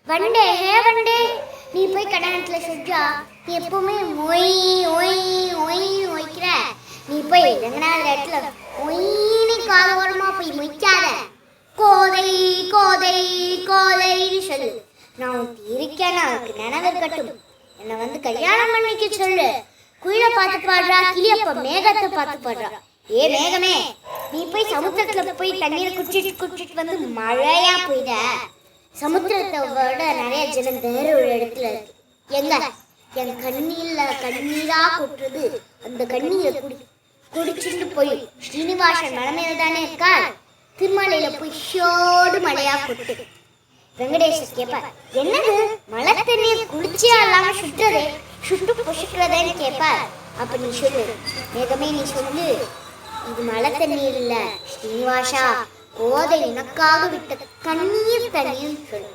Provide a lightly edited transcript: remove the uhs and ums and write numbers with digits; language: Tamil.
வண்டே ஹே வண்டே, நீ போய் கல்யாணத்துல சொல்றா, நீ எப்பவுமே ஒய் ஒய் ஒய் ஒய்க்கிற. நீ போய் ரெங்கநாத இடத்துல ஒய்னு காதோரமா போய் மொய்க்காத. கோதை கோதை கோதைன்னு சொல்லு. நான் உனக்கு இருக்கேன்னு அவனுக்கு நினைவு இருக்கட்டும். என்னை வந்து கல்யாணம் பண்ணிக்க சொல்லு. குயில பார்த்து பாடுறா, கிளியப்ப மேகத்தை பார்த்து பாடுறா. ஏ மேகமே, நீ போய் சமுத்திரத்துல போய் தண்ணீரை குடிச்சிட்டு குடிச்சிட்டு வந்து மழையா போயிட. சமுத்திரத்தை விட நிறைய ஜனம் வேற ஒரு இடத்துல இருக்கு. எங்க என் கண்ணீர்ல கண்ணீரா கொட்டுறது. அந்த கண்ணீரை குடிச்சிட்டு போய் ஸ்ரீனிவாசன் மலைமையில தானே இருக்கா, திருமலையில போய் ஷோடு மழையா கொட்டு. வெங்கடேஷ் கேட்பார், என்னது மழை தண்ணீர் குளிர்ச்சியா இல்லாம சுட்டுறது, சுட்டு பொசுக்கிறதேன்னு கேட்பார். அப்ப நீ சொல்லு மேகமே, நீ சொல்லு, இது மழை தண்ணீர் இல்ல ஸ்ரீனிவாசா, கோதை உனக்காக விட்ட கண்ணீர் தண்ணீர் சொல்லு.